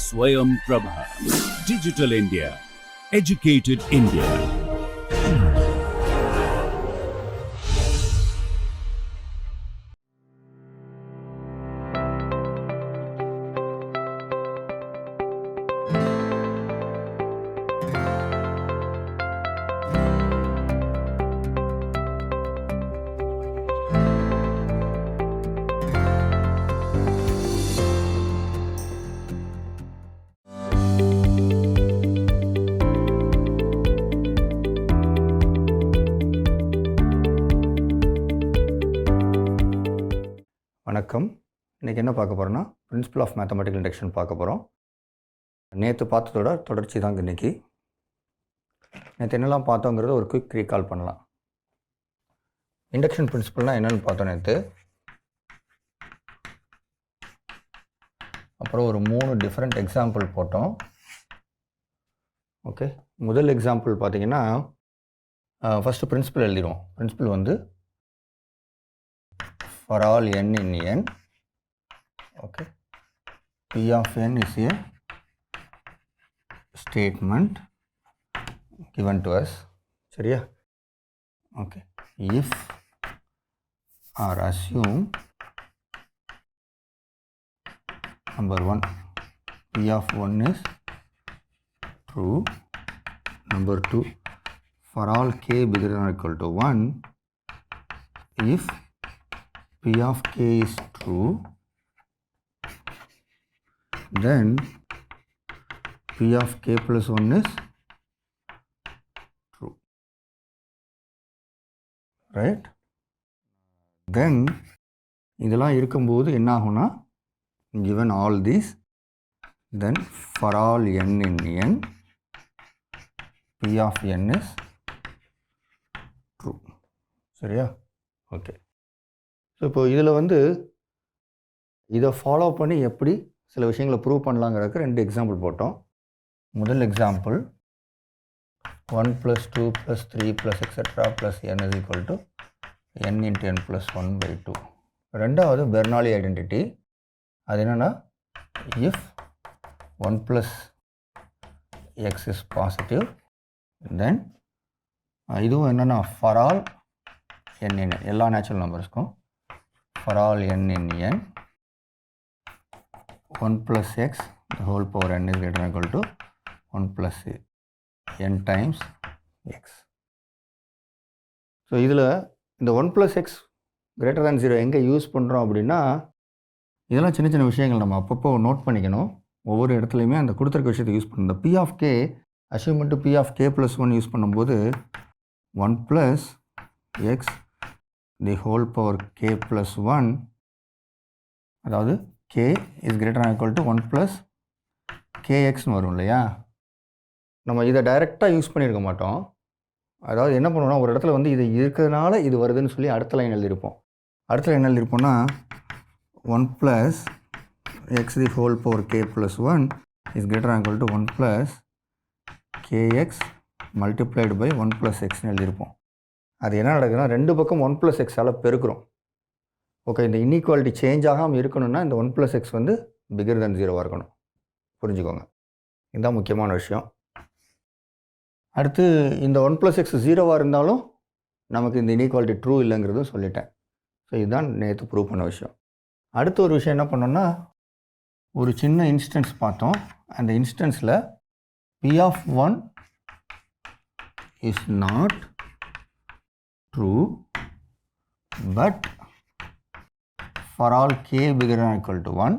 Swayam Prabha. Digital India. Educated India. வணக்கம். இன்றைக்கி என்ன பார்க்க போகிறோன்னா பிரின்சிபல் ஆஃப் மேத்தமெட்டிக்கல் இண்டக்ஷன் பார்க்க போகிறோம். நேற்று பார்த்ததோட தொடர்ச்சி தாங்க இன்றைக்கி. நேற்று என்னெல்லாம் பார்த்தோங்கிறத ஒரு குயிக் ரீகால் பண்ணலாம். இண்டக்ஷன் பிரின்சிபல்னால் என்னென்னு பார்த்தோம் நேற்று. அப்புறம் ஒரு 3 டிஃப்ரெண்ட் எக்ஸாம்பிள் போட்டோம். ஓகே, முதல் எக்ஸாம்பிள் பார்த்தீங்கன்னா ஃபஸ்ட்டு பிரின்சிபல் எழுதிடுவோம். பிரின்சிபல் வந்து for all n in n, okay, p of n is a statement given to us, சரியா? Okay, if or assume number 1 p of 1 is true, number 2 for all k bigger than or equal to 1, if p of k is true, then p of k plus 1 is true, right? Then இதெல்லாம் இருக்கும்போது என்ன ஆகும்னா, given all these, then for all n in n, p of n is true, சரியா? Okay, so இப்போ இதில் வந்து இதை follow பண்ணி எப்படி சில விஷயங்களை ப்ரூவ் பண்ணலாங்கிறதுக்கு 2 எக்ஸாம்பிள் போட்டோம். முதல் example 1 + 2 + 3 + etcetera + n is equal to n into n plus 1/2. ரெண்டாவது பெர்னாலி ஐடென்டிட்டி. அது என்னென்னா, இஃப் 1 + x is positive, தென் இதுவும் என்னென்னா for all n in n, எல்லா natural நம்பர்ஸ்க்கும் for all n in n, 1 + x the whole power n is greater than or equal to 1 + n times x. So இதில் இந்த 1 + x greater than 0 எங்கே use பண்ணுறோம் அப்படின்னா, இதெல்லாம் சின்ன சின்ன விஷயங்கள் நம்ம அப்பப்போ நோட் பண்ணிக்கணும். ஒவ்வொரு இடத்துலையுமே அந்த கொடுத்துருக்க விஷயத்தை யூஸ் பண்ணணும். இந்த p of k assume to p of k plus 1 use பண்ணும்போது 1 + x the whole power k plus 1, அதாவது k is greater than or equal to 1 + kxன்னு வரும் இல்லையா? நம்ம இதை டைரெக்டாக யூஸ் பண்ணியிருக்க மாட்டோம். அதாவது என்ன பண்ணுவோம்னா, ஒரு இடத்துல வந்து இது இருக்கிறதுனால இது வருதுன்னு சொல்லி அடுத்த லைன் எழுதியிருப்போம். அடுத்த line எழுதியிருப்போம்னா 1 + x the whole power k plus 1 is greater than or equal to 1 + kx multiplied by 1 + xன்னு எழுதியிருப்போம். அது என்ன நடக்குதுன்னா, 2 பக்கம் 1 + x பெருக்கிறோம். ஓகே, இந்த இன்இக்வாலிட்டி சேஞ்ச் ஆகாமல் இருக்கணும்னா இந்த 1 + x வந்து பிகர் தென் 0 இருக்கணும். புரிஞ்சுக்கோங்க, இதுதான் முக்கியமான விஷயம். அடுத்து இந்த 1 + x 0 இருந்தாலும் நமக்கு இந்த இன்இக்வாலிட்டி ட்ரூ இல்லைங்கிறதும் சொல்லிட்டேன். ஸோ இதுதான் நேற்று ப்ரூவ் பண்ண விஷயம். அடுத்த ஒரு விஷயம் என்ன பண்ணோம்னா, ஒரு சின்ன இன்ஸ்டன்ஸ் பார்த்தோம். அந்த இன்ஸ்டன்ஸில் p of 1 is not true, but for all k bigger than or equal to 1,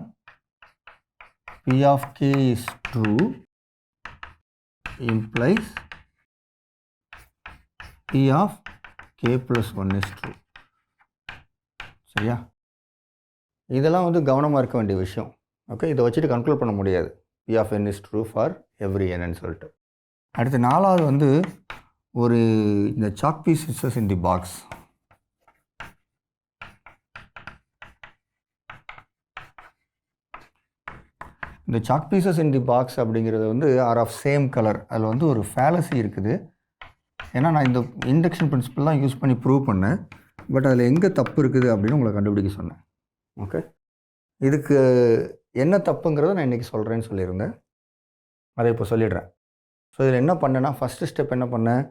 p of k is true implies p of k plus 1 is true. சரியா? இதெல்லாம் வந்து கவனமாக இருக்க வேண்டிய விஷயம். ஓகே, இதை வச்சுட்டு கன்க்ளூட் பண்ண முடியாது p of n is true for every n சொல்லிட்டு. அடுத்து 4வது வந்து ஒரு இந்த chalk pieces in the box. இந்த chalk pieces in the box அப்படிங்கிறது வந்து ஆர் ஆஃப் சேம் கலர். அதில் வந்து ஒரு ஃபேலசி இருக்குது. ஏன்னா நான் இந்த இண்டக்ஷன் பிரின்சிபல்லாம் யூஸ் பண்ணி ப்ரூவ் பண்ணேன். பட் அதில் எங்கே தப்பு இருக்குது அப்படின்னு உங்களை கண்டுபிடிக்க சொன்னேன். ஓகே, இதுக்கு என்ன தப்புங்கிறத நான் இன்றைக்கி சொல்கிறேன்னு சொல்லியிருந்தேன், அதை இப்போ சொல்லிடுறேன். ஸோ இதில் என்ன பண்ணேன்னா, ஃபஸ்ட்டு ஸ்டெப் என்ன பண்ணேன்,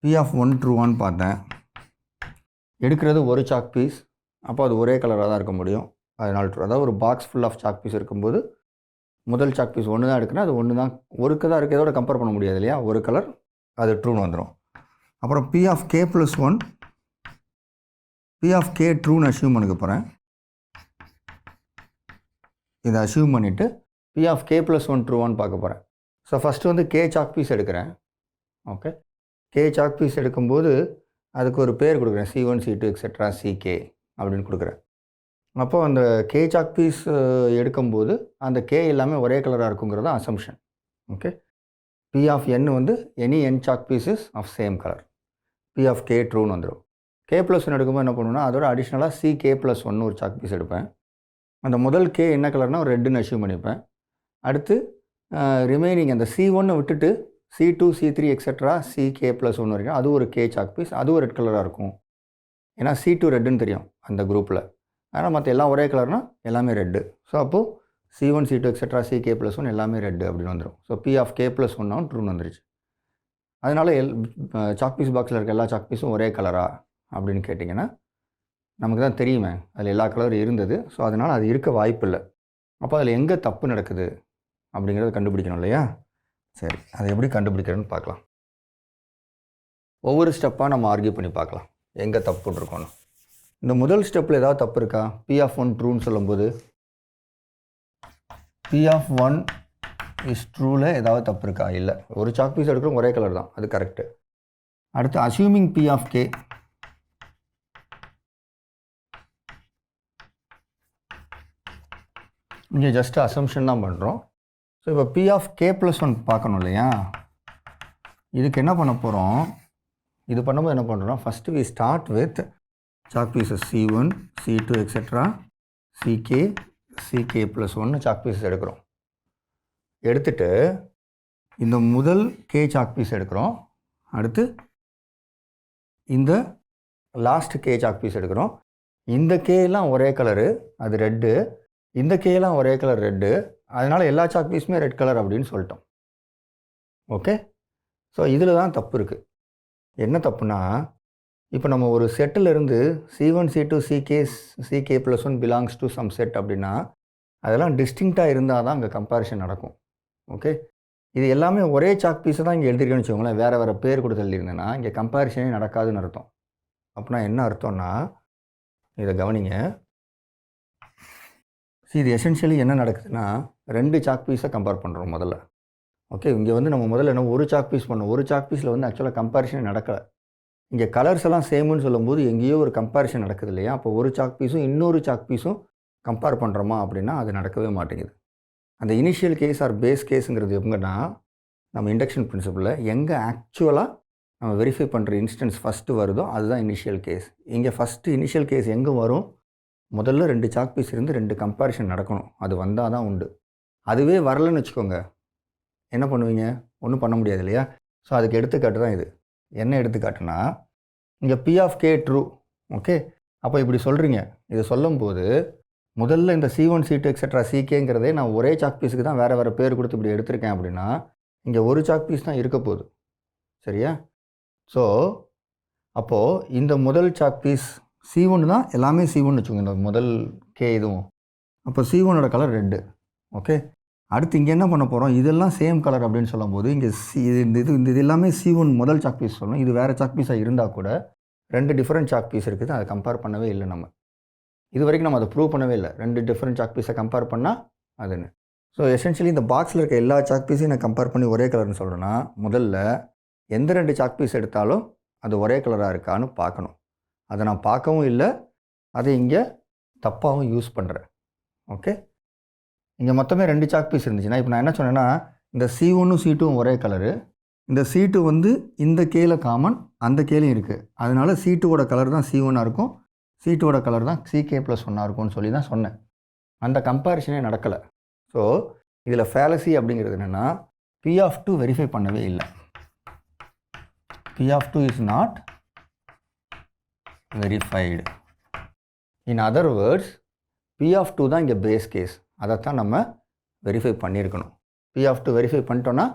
P of 1 ட்ரூவான்னு பார்த்தேன். எடுக்கிறது ஒரு சாக் பீஸ், அப்போ அது ஒரே கலராக தான் இருக்க முடியும், அதனால் ட்ரூ. அதாவது ஒரு box full of chalk pieces இருக்கும்போது முதல் சாக் பீஸ் ஒன்று தான் எடுக்குன்னா அது ஒன்று தான், ஒருக்கு தான் இருக்குது, இதோட கம்பேர் பண்ண முடியாது இல்லையா, ஒரு கலர், அது ட்ரூன்னு வந்துடும். அப்புறம் P of k + 1, P of k ட்ரூன்னு assume பண்ணிக்க போகிறேன். இதை அஷ்யூம் பண்ணிவிட்டு P of k + 1 ட்ரூவான்னு பார்க்க போகிறேன். ஸோ ஃபஸ்ட்டு வந்து k சாக் பீஸ் எடுக்கிறேன். ஓகே, k சாக் பீஸ் எடுக்கும்போது அதுக்கு ஒரு பேர் கொடுக்குறேன், C1 C2 எக்ஸெட்ரா Ck அப்படின்னு கொடுக்குறேன். அப்போ அந்த k சாக் பீஸ் எடுக்கும்போது அந்த k எல்லாமே ஒரே கலராக இருக்குங்கிறது assumption. Okay, P of n வந்து any n chalk pieces of same colour, P of k ட்ரூன்னு வந்துடும். k + 1 எடுக்கும்போது என்ன பண்ணுவேன்னா, அதோட அடிஷ்னலாக Ck + 1 ஒரு சாக் பீஸ் எடுப்பேன். அந்த முதல் k என்ன கலர்னால் ஒரு ரெட்டுன்னு அஷ்யூம் பண்ணிப்பேன். அடுத்து ரிமைனிங் அந்த C1 விட்டுட்டு C2 C3 எக்ஸெட்ரா Ck + 1 வரைக்கும் அது ஒரு k சாக் பீஸ், அதுவும் ரெட் கலராக இருக்கும். ஏன்னா C2 ரெட்டுன்னு தெரியும் அந்த குரூப்பில், ஆனால் மற்ற எல்லாம் ஒரே கலர்னால் எல்லாமே ரெட்டு. ஸோ அப்போது C1 C2 எக்ஸெட்ரா Ck + 1 எல்லாமே ரெட்டு அப்படின்னு வந்துடும். ஸோ P of k + 1 ட்ரூன்னு வந்துருச்சு. அதனால் சாக் பீஸ் பாக்ஸில் இருக்க எல்லா சாக் பீஸும் ஒரே கலரா அப்படின்னு கேட்டிங்கன்னா நமக்கு தான் தெரியுமே, அதில் எல்லா கலரும் இருந்தது. ஸோ அதனால் அது இருக்க வாய்ப்பு இல்லை. அப்போ அதில் எங்கே தப்பு நடக்குது அப்படிங்கிறத கண்டுபிடிக்கணும் இல்லையா. சரி, அதை எப்படி கண்டுபிடிக்கிறேன்னு பார்க்கலாம். ஒவ்வொரு ஸ்டெப்பாக நம்ம ஆர்கியூ பண்ணி பார்க்கலாம் எங்கே தப்பு இருக்கணும். இந்த முதல் ஸ்டெப்பில் ஏதாவது தப்பு இருக்கா? P of 1 ட்ரூன்னு சொல்லும்போது P of 1 இஸ் ட்ரூவில் ஏதாவது தப்பு இருக்கா? இல்லை, ஒரு சாக் பீஸ் எடுக்கிறோம் ஒரே கலர் தான், அது கரெக்டு. அடுத்து அஸ்யூமிங் P of k, இங்கே ஜஸ்ட் அசம்ஷன் தான் பண்ணுறோம். ஸோ இப்போ P of k + 1 பார்க்கணும் இல்லையா. இதுக்கு என்ன பண்ண போகிறோம், இது பண்ணும்போது என்ன பண்ணுறோம், first we start with chalk pieces C1 C2 etcetera Ck + 1 chalk pieces எடுக்கிறோம். எடுத்துட்டு இந்த முதல் k சாக் பீஸ் எடுக்கிறோம். அடுத்து இந்த லாஸ்ட் k சாக் பீஸ் எடுக்கிறோம். இந்த k எல்லாம் ஒரே கலரு, அது ரெட்டு. இந்த k எல்லாம் ஒரே கலர் ரெட்டு, அதனால் எல்லா சாக் பீஸுமே ரெட் கலர் அப்படின்னு சொல்லிட்டோம். ஓகே, ஸோ இதில் தான் தப்பு இருக்குது. என்ன தப்புனா, இப்போ நம்ம ஒரு செட்டில் இருந்து C1 C2 Ck + 1 belongs to some set அப்படின்னா அதெல்லாம் டிஸ்டிங்க்டாக இருந்தால் தான் அங்கே கம்பேரிஷன் நடக்கும். ஓகே, இது எல்லாமே ஒரே சாக் பீஸை தான் இங்கே எழுதிருக்கேன்னு வச்சுக்கோங்களேன், வேறு வேறு பேர் கொடுத்து எழுதியிருந்தேன்னா இங்கே கம்பேரிஷனே நடக்காதுன்னு அர்த்தம். அப்படின்னா என்ன அர்த்தம்னா, இதை கவனிங்க. இது எசென்ஷியலி என்ன நடக்குதுன்னா, ரெண்டு சாக் பீஸை கம்பேர் பண்ணுறோம் முதல்ல. ஓகே, இங்கே வந்து நம்ம முதல்ல என்ன ஒரு சாக் பீஸ் பண்ணோம், ஒரு சாக் பீஸில் வந்து ஆக்சுவலாக கம்பேரிஷன் நடக்கலை. இங்கே கலர்ஸ் எல்லாம் சேமுன்னு சொல்லும்போது எங்கேயோ ஒரு கம்பேரிஷன் நடக்குது இல்லையா. அப்போ ஒரு சாக் பீஸும் இன்னொரு சாக் பீஸும் கம்பேர் பண்ணுறோமா அப்படின்னா அது நடக்கவே மாட்டேங்குது. அந்த இனிஷியல் கேஸ் ஆர் பேஸ் கேஸுங்கிறது எங்கன்னா, நம்ம இண்டக்ஷன் பிரின்சிபலில் எங்கே ஆக்சுவலாக நம்ம வெரிஃபை பண்ணுற இன்ஸ்டன்ஸ் ஃபஸ்ட்டு வருதோ அதுதான் இனிஷியல் கேஸ். இங்கே ஃபஸ்ட்டு இனிஷியல் கேஸ் எங்கே வரும், முதல்ல ரெண்டு சாக் பீஸ் இருந்து ரெண்டு கம்பேரிஷன் நடக்கணும், அது வந்தால் தான் உண்டு. அதுவே வரலன்னு வச்சுக்கோங்க, என்ன பண்ணுவீங்க, ஒன்றும் பண்ண முடியாது இல்லையா. ஸோ அதுக்கு எடுத்துக்காட்டு தான் இது. என்ன எடுத்துக்காட்டுனா, இங்கே P of k true. Okay, அப்போ இப்படி சொல்கிறீங்க. இதை சொல்லும்போது முதல்ல இந்த C1 C2 எக்ஸெட்ரா Ckங்கிறதே நான் ஒரே சாக் பீஸுக்கு தான் வேறு வேறு பேர் கொடுத்து இப்படி எடுத்திருக்கேன் அப்படின்னா இங்கே ஒரு சாக் பீஸ் தான் இருக்க போகுது, சரியா. ஸோ அப்போது இந்த முதல் சாக் பீஸ் C1 தான், எல்லாமே C1 வச்சுக்கோங்க, இந்த முதல் k இதுவும். அப்போ C1ஓட கலர் ரெட்டு. ஓகே, அடுத்து இங்கே என்ன பண்ண போகிறோம், இதெல்லாம் சேம் கலர் அப்படின்னு சொல்லும்போது இங்கே இது எல்லாமே C1 முதல் சாக் பீஸ் சொல்லணும். இது வேறு சாக் பீஸாக இருந்தால் கூட ரெண்டு டிஃப்ரெண்ட் சாக் பீஸ் இருக்குது, அதை கம்பேர் பண்ணவே இல்லை. நம்ம இது வரைக்கும் நம்ம அதை ப்ரூவ் பண்ணவே இல்லை, ரெண்டு டிஃப்ரெண்ட் சாக் பீஸை கம்பேர் பண்ணால் அதுன்னு. ஸோ எசென்ஷியலி இந்த பாக்ஸில் இருக்க எல்லா சாக் பீஸையும் நான் கம்பேர் பண்ணி ஒரே கலர்னு சொல்கிறேன்னா, முதல்ல எந்த ரெண்டு சாக் பீஸ் எடுத்தாலும் அது ஒரே கலராக இருக்கான்னு பார்க்கணும். அதை நான் பார்க்கவும் இல்லை, அதை இங்கே தப்பாகவும் யூஸ் பண்ணுறேன். ஓகே, இங்கே மொத்தமே ரெண்டு சாக் பீஸ் இருந்துச்சுன்னா இப்போ நான் என்ன சொன்னேன்னா, இந்த C1ம் C2ம் ஒரே கலரு, இந்த C2 வந்து இந்த கேல காமன், அந்த கேலையும் இருக்குது. அதனால C2ஓட கலர் தான் C1ஆக இருக்கும், C2ஓட கலர் தான் Ck + 1 இருக்கும்னு சொல்லி தான் சொன்னேன். அந்த கம்பேரிஷனே நடக்கலை. ஸோ இதில் ஃபேலசி அப்படிங்கிறது என்னென்னா, P of 2 வெரிஃபை பண்ணவே இல்லை. P of 2 is not verified. In other words, P of 2 தான் இங்கே பேஸ் கேஸ், அதைத்தான் நம்ம வெரிஃபை பண்ணியிருக்கணும். P of 2 வெரிஃபை பண்ணிட்டோன்னா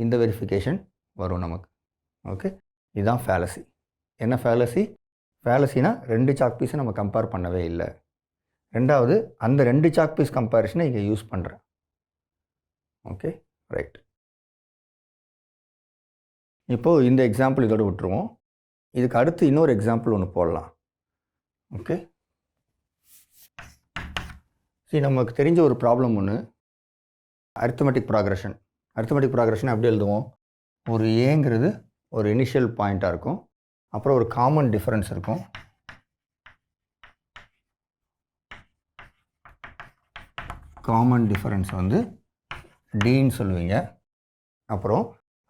இந்த வெரிஃபிகேஷன் வரும் நமக்கு. ஓகே, இதுதான் ஃபேலசி. என்ன ஃபேலசி? ஃபேலசினா 2 சாக் பீஸை நம்ம கம்பேர் பண்ணவே இல்லை. ரெண்டாவது, அந்த 2 சாக் பீஸ் கம்பேரிஷனை இங்கே யூஸ் பண்ணுறேன். Okay, right. இப்போது இந்த எக்ஸாம்பிள் இதோடு விட்டுருவோம். இதுக்கு அடுத்து இன்னொரு எக்ஸாம்பிள் ஒன்று போடலாம். ஓகே, சரி, நமக்கு தெரிஞ்ச ஒரு ப்ராப்ளம் ஒன்று, அரித்மெட்டிக் ப்ராக்ரெஷன். அரித்மெட்டிக் ப்ராக்ரெஷன் எப்படி எழுதுவோம்? ஒரு ஏங்கிறது ஒரு இனிஷியல் பாயிண்ட்டாக இருக்கும், அப்புறம் ஒரு காமன் டிஃபரன்ஸ் இருக்கும், காமன் டிஃபரன்ஸ் வந்து டின்னு சொல்லுவீங்க. அப்புறம்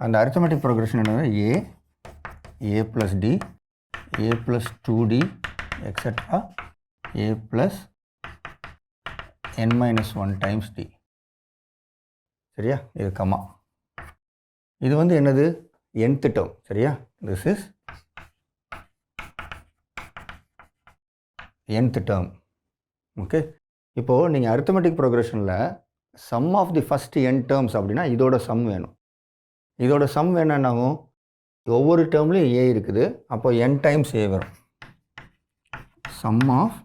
அந்த அரித்மெட்டிக் ப்ரோக்ரெஷன் என்னது? A plus D, A plus 2d extra A plus n-1 times D. சரியா? இது கமா. இது வந்து என்னது? nth term. சரியா? This is nth term. Okay, இப்போது நீங்கள் அரித்மெட்டிக் ப்ரோக்ரெஷனில் sum of the first n terms அப்படின்னா இதோட சம் வேணும். இதோட சம் வேணும்னாகும் ஒவ்வொரு டேர்ம்லேயும் ஏ இருக்குது, அப்போ n டைம்ஸ் ஏ வரும். Sum of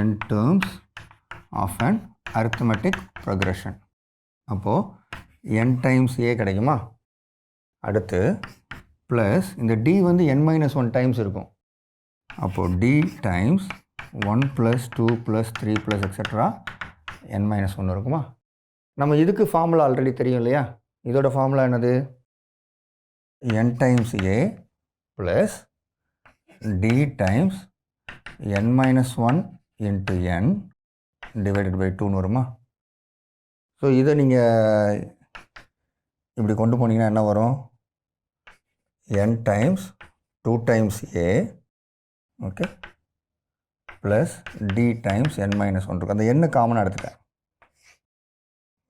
n terms of an arithmetic progression. அப்போது n டைம்ஸ் ஏ கிடைக்குமா? அடுத்து ப்ளஸ் இந்த d வந்து n-1 டைம்ஸ் இருக்கும், அப்போது d டைம்ஸ் 1 + 2 + 3 + எக்ஸட்ரா n-1 இருக்குமா? நம்ம இதுக்கு ஃபார்முலா ஆல்ரெடி தெரியும் இல்லையா? இதோட ஃபார்முலா என்னது? n times a plus d times n-1 into n divided by 2ன்னு வருமா? ஸோ இதை நீங்கள் இப்படி கொண்டு போனீங்கன்னா என்ன வரும்? n times 2 times a, okay, plus d times n-1 இருக்கும். அந்த n காமனாக எடுத்துட்டேன்,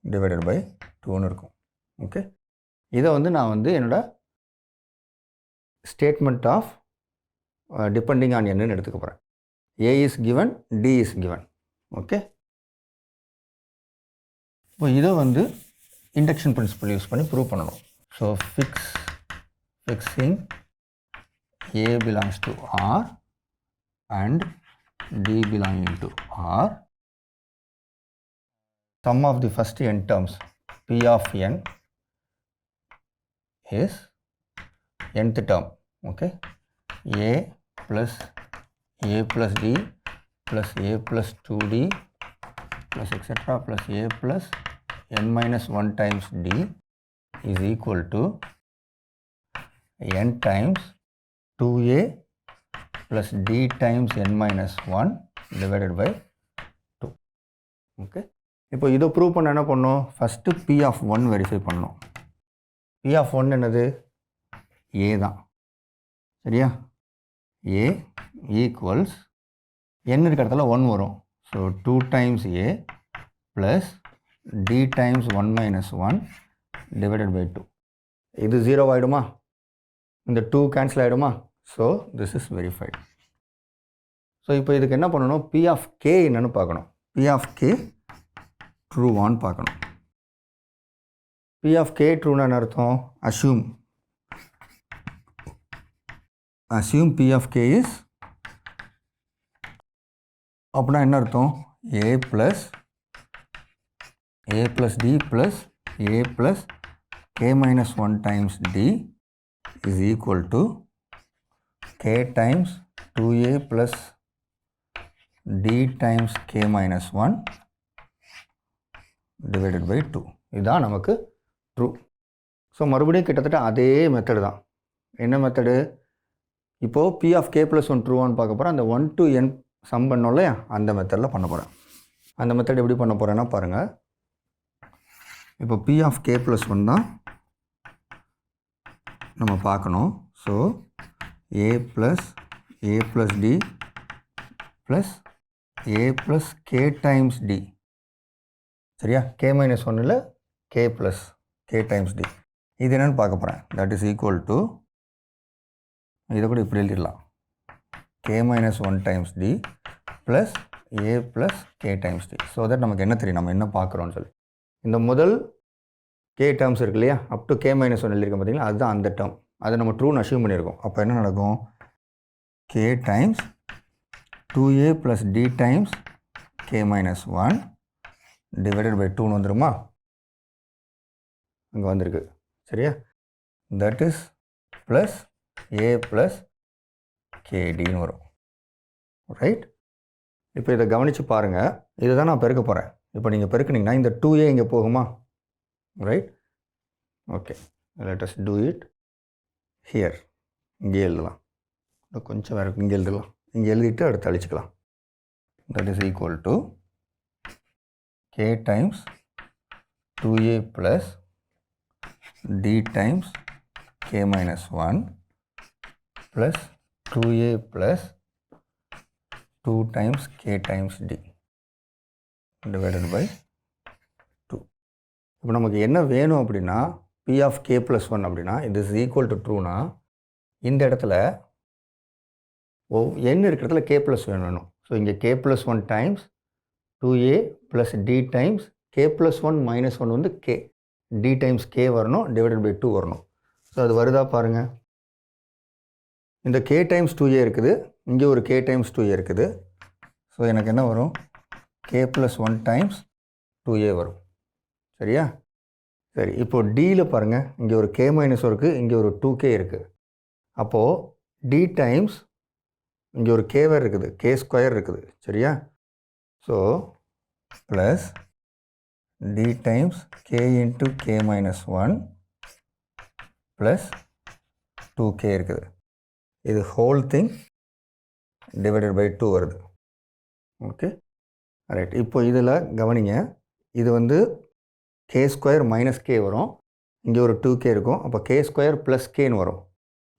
டிவைடட் பை 2ன்னு இருக்கும். ஓகே, இதை வந்து நான் வந்து என்னோடய ஸ்டேட்மெண்ட் ஆஃப் டிபெண்டிங் ஆன் என்னன்னு எடுத்துக்க போகிறேன். a is given, d is given. Okay, இப்போ இதை வந்து இண்டக்ஷன் பிரின்சிபல் யூஸ் பண்ணி ப்ரூவ் பண்ணணும். So fixing a belongs to R and d belonging to R, sum of the first n terms P of n is nth term. Okay, a plus d plus a plus 2d plus etc plus a plus n-1 times d is equal to n times 2a plus d times n-1 divided by 2. Okay, இப்போ இதை prove பண்ண என்ன பண்ணணும்? First P of 1 verify பண்ணணும். P of 1 என்னது? a தான். சரியா? a equals n இருக்கிற இடத்துல 1 வரும். So 2 times a plus d times 1-1 divided by 2. இது 0 ஆகிடுமா? இந்த 2 கேன்சல் ஆகிடுமா? So this is verified. So இப்போ இதுக்கு என்ன பண்ணணும்? P of k என்னன்னு பார்க்கணும். P of k ட்ரூவான்னு பார்க்கணும். P of k ட்ரூன்னு என்ன அர்த்தம்? Assume P of k is, அப்படின்னா என்ன அர்த்தம்? a plus d plus a plus k-1 times d is equal to k times 2a plus d times k-1 divided by 2. இதுதான் நமக்கு true. So மறுபடியும் கிட்டத்தட்ட அதே மெத்தடு தான். என்ன மெத்தடு? இப்போது P of k plus 1 ட்ரூவான்னு பார்க்க போகிறேன். அந்த 1 to n சம் பண்ணோம் இல்லையா, அந்த மெத்தடில் பண்ண போகிறேன். அந்த மெத்தட் எப்படி பண்ண போகிறேன்னா பாருங்கள். இப்போ P of k plus 1 தான் நம்ம பார்க்கணும். So a plus d plus a plus k times d. சரியா? k-1 k plus k times d. இது என்னென்னு பார்க்க போகிறேன். தட் இஸ் ஈக்குவல் டு, இதை கூட இப்படி எழுதிடலாம், k-1 times d plus a plus k times d. So that நமக்கு என்ன தெரியும், நம்ம என்ன பார்க்குறோன்னு சொல்லி. இந்த முதல் k டேர்ம்ஸ் இருக்கு இல்லையா, up to k minus one எழுதியிருக்கோம் பார்த்தீங்களா, அதுதான் அந்த டேர்ம். அதை நம்ம ட்ரூன்னு அஷ்யூம் பண்ணியிருக்கோம். அப்போ என்ன நடக்கும், k times 2a plus d times k minus one divided by 2ன்னு வந்துருமா, அங்கே வந்திருக்கு சரியா. That is plus a plus kdன்னு வரும். ரைட். இப்போ இதை கவனித்து பாருங்கள், இதை தான் நான் பெருக்க போகிறேன். இப்போ நீங்கள் பெருக்குனீங்கன்னா இந்த 2a இங்கே போகுமா, right. Okay, let us do it here. இங்கே எழுதலாம், கொஞ்சம் வேறு இங்கே எழுதலாம். இங்கே எழுதிட்டு அடுத்து அழிச்சிக்கலாம். That is equal to k times 2a plus d times k minus one plus 2a plus 2 times k times d divided by 2. இப்போ நமக்கு என்ன வேணும் அப்படின்னா p of k plus 1 அப்படின்னா இது is equal to trueனா இந்த இடத்துல n இருக்கிற இடத்துல k plus 1 வேணும். ஸோ இங்கே k plus 1 times 2a plus d times k plus 1 minus 1 வந்து k d times k வரணும் divided by 2 வரணும். ஸோ அது வருதா பாருங்கள். இந்த k times 2a இருக்குது, இங்கே ஒரு k times 2a இருக்குது. ஸோ எனக்கு என்ன வரும், k plus 1 times 2a வரும் சரியா. சரி, இப்போது டியில் பாருங்கள், இங்கே ஒரு k மைனஸ் இருக்குது, இங்கே ஒரு 2k இருக்குது. அப்போது d டைம்ஸ் இங்கே ஒரு k வேறு இருக்குது, k ஸ்கொயர் இருக்குது சரியா. So plus d times k into k minus one plus 2k இருக்குது. இது ஹோல் திங் டிவைடட் பை 2 வருது. Okay right. இப்போ இதில் கவனிங்க, இது வந்து k ஸ்கொயர் மைனஸ் k வரும், இங்கே ஒரு 2k இருக்கும். அப்போ k ஸ்கொயர் ப்ளஸ் கேன்னு வரும்.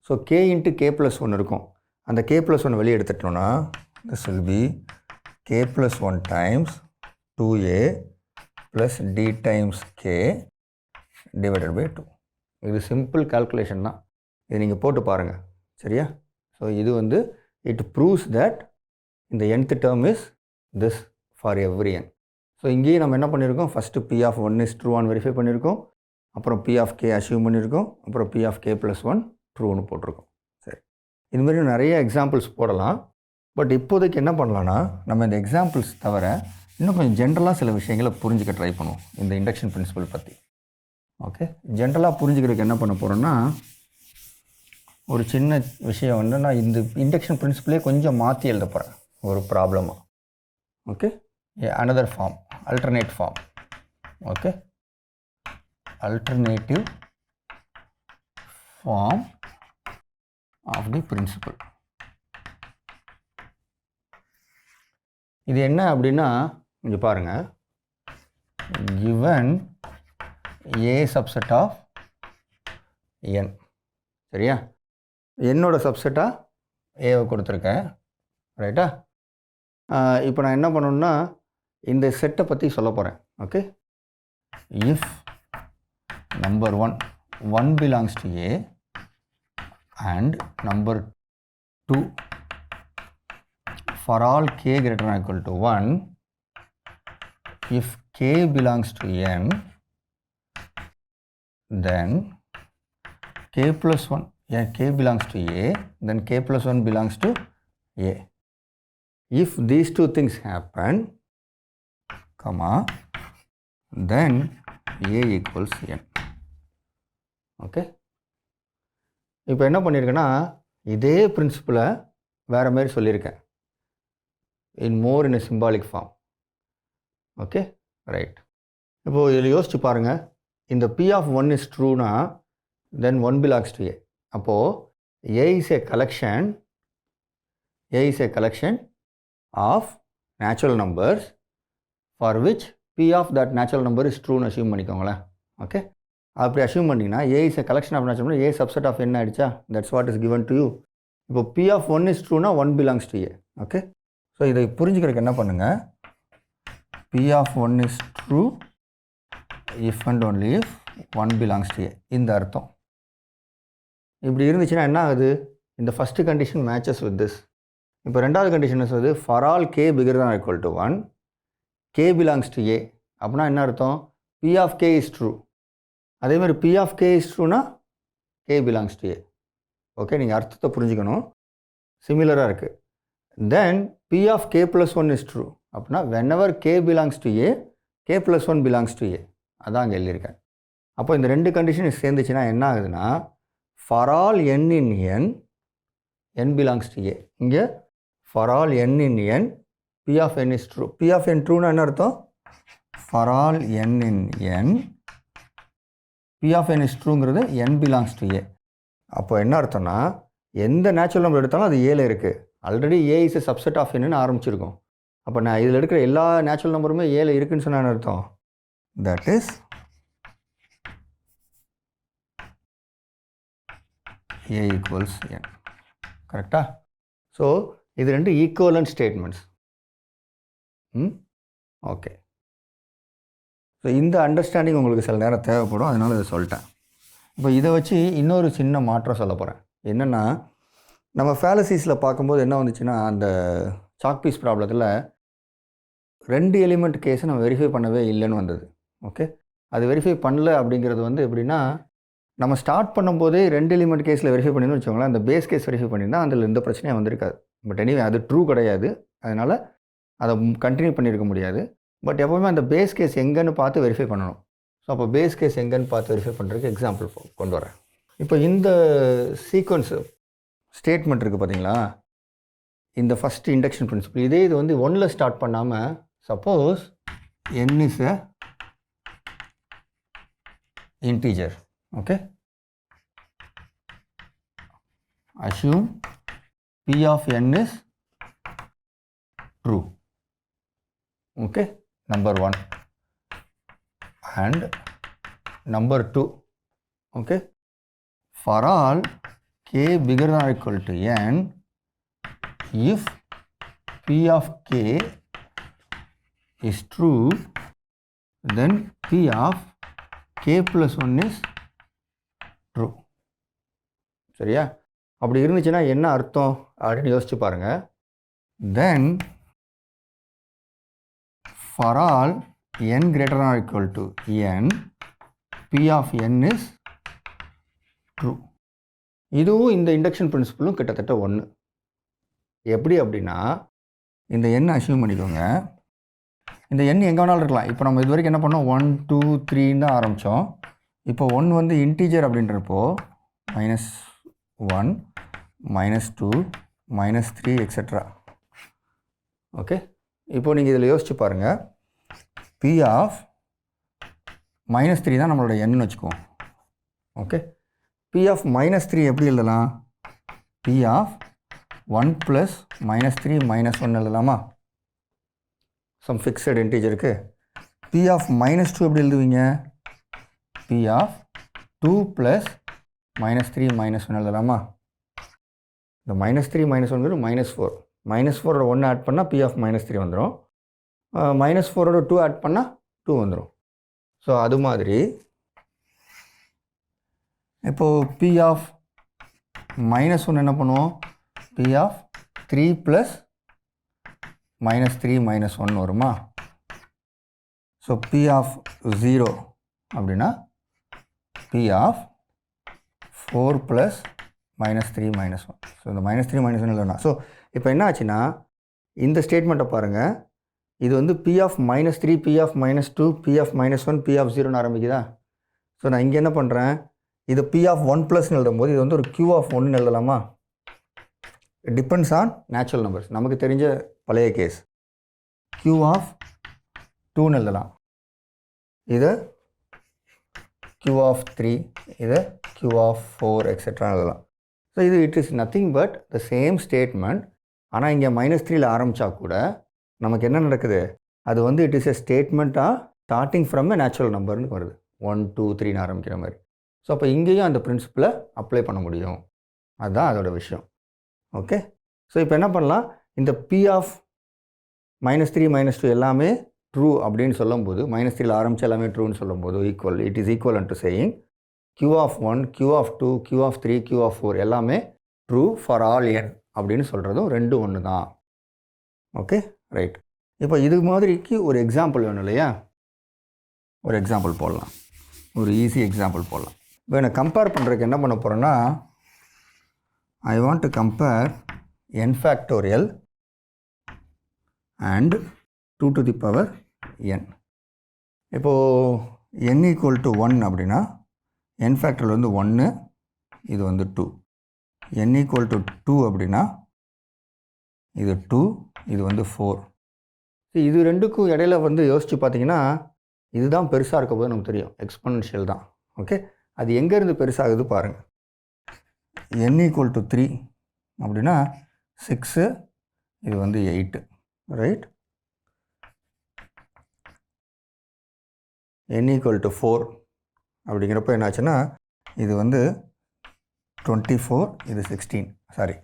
So k into k plus one இருக்கும். அந்த k ப்ளஸ் ஒன் வெளியே எடுத்துட்டோம்னா this will be k plus one times 2a plus d times k divided by 2. இது சிம்பிள் கால்குலேஷன் தான், இது நீங்கள் போட்டு பாருங்கள் சரியா. ஸோ இது வந்து இட் ப்ரூவ்ஸ் தட் இந்த nth term is this for every n. So இங்கேயும் நம்ம என்ன பண்ணியிருக்கோம், ஃபஸ்ட்டு p ஆஃப் 1 இஸ் ட்ரூவான்னு வெரிஃபை பண்ணியிருக்கோம், அப்புறம் p ஆஃப் k அஷ்யூம் பண்ணியிருக்கோம், அப்புறம் p ஆஃப் k ப்ளஸ் 1 ட்ரூன்னு போட்டிருக்கோம். சரி, இதுமாதிரி நிறைய எக்ஸாம்பிள்ஸ் போடலாம். பட் இப்போதைக்கு என்ன பண்ணலான்னா, நம்ம இந்த எக்ஸாம்பிள்ஸ் தவிர இன்னும் கொஞ்சம் ஜென்ரலாக சில விஷயங்களை புரிஞ்சுக்க ட்ரை பண்ணுவோம் இந்த இண்டக்ஷன் பிரின்சிபல் பற்றி. ஓகே, ஜென்ரலாக புரிஞ்சுக்கிறதுக்கு என்ன பண்ண போகிறோன்னா, ஒரு சின்ன விஷயம் வந்து நான் இந்த இண்டக்ஷன் பிரின்சிபலே கொஞ்சம் மாற்றி எழுத போகிறேன் ஒரு ப்ராப்ளமாக. Okay, another form, alternate form. Okay, alternative form of the principle. இது என்ன அப்படின்னா, இங்கே பாருங்கள், given a subset of n சரியா, என்னோட சப்செட்டாக ஏவை கொடுத்துருக்கேன் ரைட்டா. இப்போ நான் என்ன பண்ணணுன்னா இந்த செட்டை பற்றி சொல்ல போகிறேன். Okay, if number 1 belongs to A and number 2 for all k greater than or equal to 1, if k belongs to n, then k plus 1, k belongs to a, then k plus 1 belongs to a. If these two things happen, comma, then a equals n. Okay, இப்போ என்ன பண்ணியிருக்கேன்னா, இதே பிரின்சிபலை வேறு மாதிரி சொல்லியிருக்கேன், in more in a symbolic form. Okay right. இப்போது இதில் யோசிச்சு பாருங்கள், இந்த p of 1 is trueனா then 1 belongs to a. அப்போது a is a collection of natural numbers for which p of that natural number is true னு assume பண்ணிக்கோங்களேன். Okay, அப்படி assume பண்ணிங்கன்னா a is a collection of natural numbers, a subset of n ஆகிடுச்சா, that's what is given to you. இப்போ p of 1 is trueனா 1 belongs to a. Okay, so இதை புரிஞ்சுக்கிறதுக்கு என்ன பண்ணுங்கள், p of 1 is true if and only if 1 belongs to a, இந்த அர்த்தம். இப்படி இருந்துச்சுன்னா என்ன ஆகுது, இந்த first condition matches with this, இப்போ ரெண்டாவது கண்டிஷன் சொல்லுது for all K bigger than equal to 1 K belongs to A அப்படின்னா என்ன அர்த்தம்? P of K is true. அதேமாதிரி பி ஆஃப் கே இஸ் ட்ரூனா K belongs to A. Okay, நீங்கள் அர்த்தத்தை புரிஞ்சுக்கணும். சிமிலராக இருக்குது. Then P of K plus one is true அப்படின்னா whenever K belongs to A K plus one belongs to A. அதான் அங்கே எழுதியிருக்கேன். அப்போ இந்த ரெண்டு கண்டிஷன் சேர்ந்துச்சுன்னா என்ன ஆகுதுன்னா for all N in N belongs to A. இங்கே for all N in N P of N is true. P of N ட்ரூனா என்ன அர்த்தம்? For all N in N P of N is ட்ரூங்கிறது N belongs to A. அப்போ என்ன அர்த்தம்னா எந்த natural number எடுத்தாலும் அது ஏல இருக்குது. Already A is a subset of என்னன்னு ஆரம்பிச்சிருக்கோம். அப்போ நான் இதில் எடுக்கிற எல்லா நேச்சுரல் நம்பருமே ஏல இருக்குன்னு சொன்ன அர்த்தம் தட் இஸ் ஏ ஈக்குவல்ஸ் என். கரெக்டா? ஸோ இது ரெண்டு ஈக்குவலன்ட் ஸ்டேட்மெண்ட்ஸ். ஓகே, ஸோ இந்த அண்டர்ஸ்டாண்டிங் உங்களுக்கு சில நேரம் தேவைப்படும், அதனால இதை சொல்லிட்டேன். இப்போ இதை வச்சு இன்னொரு சின்ன மாற்றம் சொல்ல போகிறேன். என்னென்னா நம்ம ஃபேலசிஸில் பார்க்கும்போது என்ன வந்துச்சுன்னா அந்த சாக் பீஸ் ப்ராப்ளத்தில் 2 எலிமெண்ட் கேஸை நம்ம வெரிஃபை பண்ணவே இல்லைன்னு வந்தது. ஓகே, அது வெரிஃபை பண்ணல அப்படிங்கிறது வந்து எப்படின்னா நம்ம ஸ்டார்ட் பண்ணும்போதே 2 எலிமெண்ட் கேஸில் வெரிஃபை பண்ணின்னு வச்சுக்கோங்களேன், அந்த பேஸ் கேஸ் வெரிஃபை பண்ணியிருந்தால் அதில் எந்த பிரச்சனையும் வந்திருக்காது. பட் எனிவே அது ட்ரூ கிடையாது, அதனால் அதை கண்டினியூ பண்ணியிருக்க முடியாது. பட் எப்போவுமே அந்த பேஸ் கேஸ் எங்கேன்னு பார்த்து வெரிஃபை பண்ணணும். ஸோ அப்போ பேஸ் கேஸ் எங்கேன்னு பார்த்து வெரிஃபை பண்ணுறதுக்கு எக்ஸாம்பிள் கொண்டு வரேன். இப்போ இந்த சீக்வன்ஸு ஸ்டேட்மெண்ட் இருக்குது பார்த்தீங்களா, இந்த ஃபஸ்ட் இண்டக்ஷன் பிரின்சிபல் இதே இது வந்து 1ல் ஸ்டார்ட் பண்ணாமல் suppose n is a integer. Okay, assume p of n is true. Okay, number 1 and number 2. Okay, for all k bigger than or equal to n, if p of k is true, then p of k plus 1 is true. சரியா? அப்படி இருந்துச்சுன்னா என்ன அர்த்தம் அப்படின்னு யோசிச்சு பாருங்க. Then for all n greater than or equal to n, p of n is true. இதுவும் இந்த இண்டக்ஷன் பிரின்சிபலும் கிட்டத்தட்ட ஒன்று. எப்படி அப்படின்னா இந்த n அசியூம் பண்ணிக்கோங்க. இந்த n எங்கே வேணாலும் இருக்கலாம். இப்போ நம்ம இது வரைக்கும் என்ன பண்ணோம், 1 2 3 தான் ஆரம்பித்தோம். இப்போ 1 வந்து இன்டீஜர் அப்படின்றப்போ -1 -2 -3 எக்ஸெட்ரா. ஓகே, இப்போது நீங்கள் இதில் யோசிச்சு பாருங்கள். p ஆஃப் -3 தான் நம்மளோட n வச்சுக்குவோம். ஓகே, p ஆஃப் -3 எப்படி எழுதலாம்? p ஆஃப் 1 + -3 -1 எழுதலாமா? சம் ஃபிக்ஸட் இன்டீஜருக்கு. p ஆஃப் -2 எப்படி எழுதுவீங்க? p ஆஃப் 2 + -3 -1 எழுதலாமா? இந்த -3 -1 -4. -4ஓட 1 ஆட் பண்ணால் p ஆஃப் -3 வந்துடும். -4ஓட 2 ஆட் பண்ணால் 2 வந்துடும். ஸோ அது மாதிரி இப்போது p ஆஃப் -1 என்ன பண்ணுவோம்? p ஆஃப் 3 + -3 -1 வருமா? ஸோ p ஆஃப் 0 அப்படின்னா p ஆஃப் 4 + -3 -1. ஸோ இந்த -3 -1 இல்லைனா ஸோ இப்போ என்ன ஆச்சுன்னா இந்த ஸ்டேட்மெண்ட்டை பாருங்கள். இது வந்து p of -3 p of -2 p of -1 p of 0ன்னு ஆரம்பிக்குதா? ஸோ நான் இங்கே என்ன பண்ணுறேன், இது p ஆஃப் 1+ எழுதும் போது இது வந்து ஒரு q ஆஃப் 1 எழுதலாமா? Depends on natural numbers. நமக்கு தெரிஞ்ச பழைய கேஸ் q ஆஃப் 2ன்னு எழுதலாம். இது q ஆஃப் 3, இது q ஆஃப் 4 எக்ஸெட்ரா எழுதலாம். ஸோ இது it is nothing but the same statement. ஆனால் இங்கே -3ல் ஆரம்பித்தா கூட நமக்கு என்ன நடக்குது, அது வந்து இட் இஸ் எ ஸ்டேட்மெண்ட்டாக ஸ்டார்டிங் ஃப்ரம் எ நேச்சுரல் நம்பர்னு வருது. 1 2 3ன்னு ஆரம்பிக்கிற மாதிரி. ஸோ அப்போ இங்கேயும் அந்த பிரின்சிபலை அப்ளை பண்ண முடியும். அதுதான் அதோட விஷயம். ஓகே, ஸோ இப்போ என்ன பண்ணலாம், இந்த p ஆஃப் -3 -2 எல்லாமே ட்ரூ அப்படின்னு சொல்லும்போது, -3ல் ஆரம்பித்து எல்லாமே ட்ரூன்னு சொல்லும்போது it is equal to saying q of 1 q of 2 q of 3 q of 4 எல்லாமே ட்ரூ ஃபார் ஆல் n அப்படின்னு சொல்கிறதும் ரெண்டும் ஒன்று தான். Okay right. இப்போ இது மாதிரிக்கு ஒரு எக்ஸாம்பிள் வேணும் இல்லையா? ஒரு எக்ஸாம்பிள் போடலாம், ஒரு ஈஸி எக்ஸாம்பிள் போடலாம். இப்போ எனக்கு கம்பேர் பண்ணுறதுக்கு என்ன பண்ண போகிறேன்னா, I want to compare n factorial and 2 to the power n. இப்போது n equal to 1 அப்படின்னா n factorial வந்து 1, இது வந்து 2. n equal to 2 அப்படின்னா இது 2, இது வந்து 4. இது ரெண்டுக்கும் இடையில வந்து யோசித்து பார்த்தீங்கன்னா இதுதான் பெருசாக இருக்க போது நமக்கு தெரியும், எக்ஸ்பொனென்ஷியல் தான். ஓகே, அது எங்கேருந்து பெருசாகுது பாருங்கள். n equal to 3 அப்படின்னா 6, இது வந்து 8, ரைட். n equal to 4 அப்படிங்கிறப்ப என்னாச்சுன்னா இது வந்து 24, இது 16. சாரி,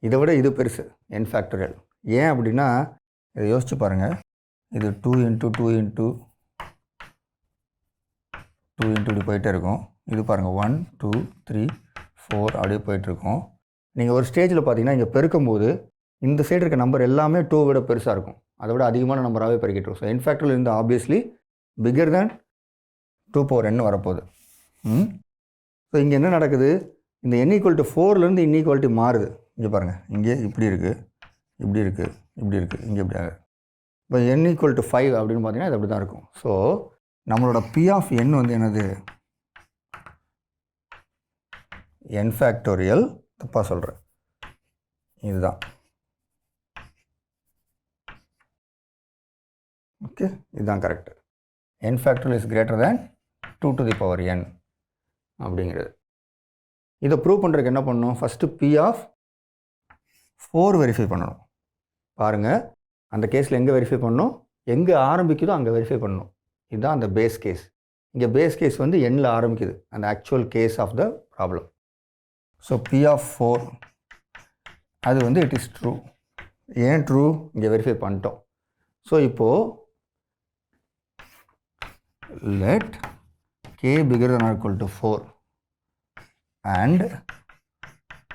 இதை விட இது பெருசு n ஃபேக்டரியல். ஏன் அப்படின்னா இதை யோசிச்சு பாருங்கள், இது 2 into 2 into 2 into இப்படி போயிட்டே இருக்கும். இது பாருங்கள் 1 2 3 4 அப்படியே போயிட்டுருக்கோம். நீங்கள் ஒரு ஸ்டேஜில் பார்த்தீங்கன்னா இங்கே பெருக்கும்போது இந்த சைடு இருக்க நம்பர் எல்லாமே 2 விட பெருசாக இருக்கும், அதை விட அதிகமான நம்பராகவே பெருக்கிட்டு இருக்கும். ஸோ n ஃபேக்டரியல் இருந்து ஆப்வியஸ்லி பிகர் தேன் 2 power n வரப்போகுது. ஸோ இங்கே என்ன நடக்குது, இந்த n equal to 4லேருந்து இன்இக்வாலிட்டி மாறுது. இங்கே பாருங்கள், இங்கே இப்படி இருக்குது, இப்படி இருக்குது, இப்படி இருக்குது, இங்கே இப்படி ஆகுது. இப்போ n equal to 5 அப்படின்னு பார்த்தீங்கன்னா இது அப்படி தான் இருக்கும். ஸோ நம்மளோட P of n வந்து என்னது, n ஃபேக்டோரியல், தப்பாக சொல்கிறேன், இதுதான். ஓகே, இதுதான் correct. n factorial is greater than 2 to the power n அப்படிங்கிறது. இதை ப்ரூவ் பண்ணுறதுக்கு என்ன பண்ணணும், ஃபஸ்ட்டு P of 4 வெரிஃபை பண்ணணும். பாருங்கள், அந்த கேஸில் எங்கே வெரிஃபை பண்ணணும், எங்கே ஆரம்பிக்குதோ அங்கே வெரிஃபை பண்ணணும். இதுதான் அந்த பேஸ் கேஸ். இங்கே பேஸ் கேஸ் வந்து எண்ணில் ஆரம்பிக்குது, அந்த actual case of the problem. So P of 4 அது வந்து இட் இஸ் ட்ரூ. ஏன் ட்ரூ, இங்கே வெரிஃபை பண்ணிட்டோம். ஸோ இப்போது let k bigger than or equal to 4 and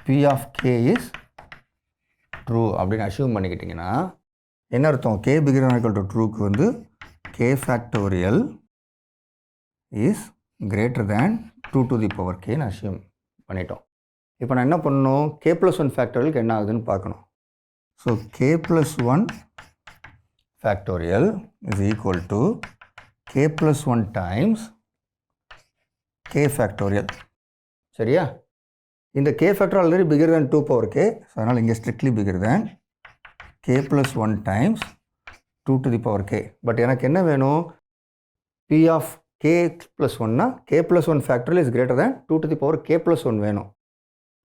P of k is true அப்படின்னு அசியூம் பண்ணிக்கிட்டிங்கன்னா என்ன அர்த்தம், k bigger than or equal to trueக்கு வந்து k factorial is greater than 2 to the power k ன்னு assume பண்ணிட்டோம். இப்போ நான் என்ன பண்ணணும், k plus 1 factorialக்கு என்ன ஆகுதுன்னு பார்க்கணும். So k plus 1 factorial is equal to k plus 1 times k factorial. சரியா, இந்த k factorial already bigger than 2 power k, so அதனால் இங்கே strictly bigger than k plus 1 times 2 to the power k. But எனக்கு என்ன வேணும், P of k plus 1னா k plus 1 factorial is greater than 2 to the power k plus 1 வேணும்.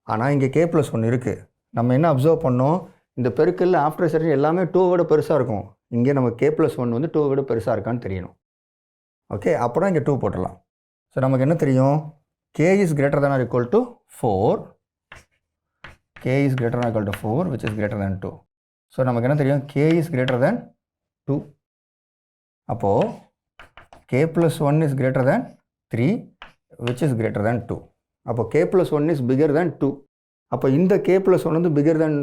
ஆனால் இங்கே k plus 1 இருக்குது. நம்ம என்ன அப்சர்வ் பண்ணோம், இந்த பெருக்கல்ல ஆஃப்டர் செக்ஷன் எல்லாமே 2 விட பெருசாக இருக்கும். இங்கே நம்ம k plus 1 வந்து 2 விட பெருசாக இருக்கான்னு தெரியணும். ஓகே, அப்புறம் இங்கே 2 போட்டுடலாம். ஸோ நமக்கு என்ன தெரியும், k is greater than or equal to 4, k is greater than or equal to 4 which is greater than 2. So நமக்கு என்ன தெரியும், k is greater than 2. அப்போது k plus 1 is greater than 3 which is greater than 2. அப்போ k plus 1 is bigger than 2. அப்போ இந்த k plus 1 வந்து bigger than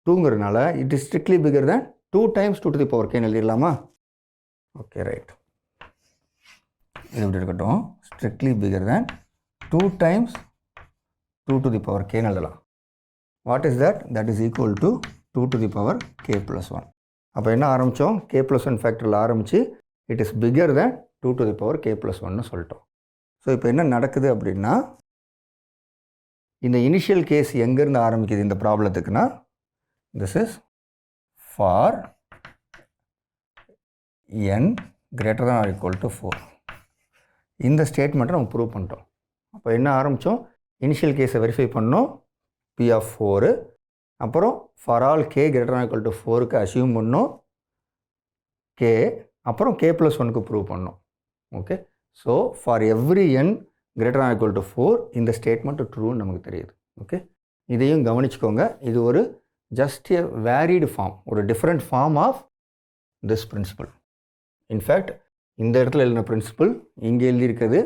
2ங்கிறதுனால it is strictly bigger than 2 times 2 to the power k எழுதிடலாமா? Okay right, இது எப்படி இருக்கட்டும், strictly bigger than 2 times 2 to the power k எழுதலாம். What is that? That is equal to 2 to the power k plus 1. அப்போ என்ன ஆரம்பித்தோம், k plus 1 ஃபேக்டரில் ஆரம்பித்து it is bigger than 2 to the power k plus 1னு சொல்லிட்டோம். So இப்போ என்ன நடக்குது அப்படின்னா, இந்த இனிஷியல் கேஸ் எங்கேருந்து ஆரம்பிக்குது இந்த ப்ராப்ளத்துக்குன்னா, this is for n greater than or equal to 4. இந்த ஸ்டேட்மெண்ட்டை நம்ம ப்ரூவ் பண்ணிட்டோம். அப்போ என்ன ஆரம்பித்தோம், இனிஷியல் கேஸை வெரிஃபை பண்ணோம், P of 4, அப்புறம் for all k greater than or equal to 4க்கு அசியூம் பண்ணோம் k, அப்புறம் k plus 1க்கு ப்ரூவ் பண்ணோம். Okay, so for every n greater than or equal to 4 இந்த ஸ்டேட்மெண்ட் ட்ரூன்னு நமக்கு தெரியுது. ஓகே, இதையும் கவனிச்சுக்கோங்க, இது ஒரு ஜஸ்ட் எ வேரிடு ஃபார்ம், ஒரு different form of this principle. In fact இந்த இடத்துல எழுதின பிரின்சிபல் இங்கே எழுதியிருக்குது,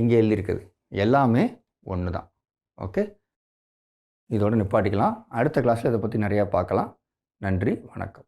இங்கே எழுதியிருக்குது, எல்லாமே ஒன்று தான். ஓகே. இதோடு நிப்பாட்டிக்கலாம். அடுத்த கிளாஸில் இதை பற்றி நிறையா பார்க்கலாம். நன்றி, வணக்கம்.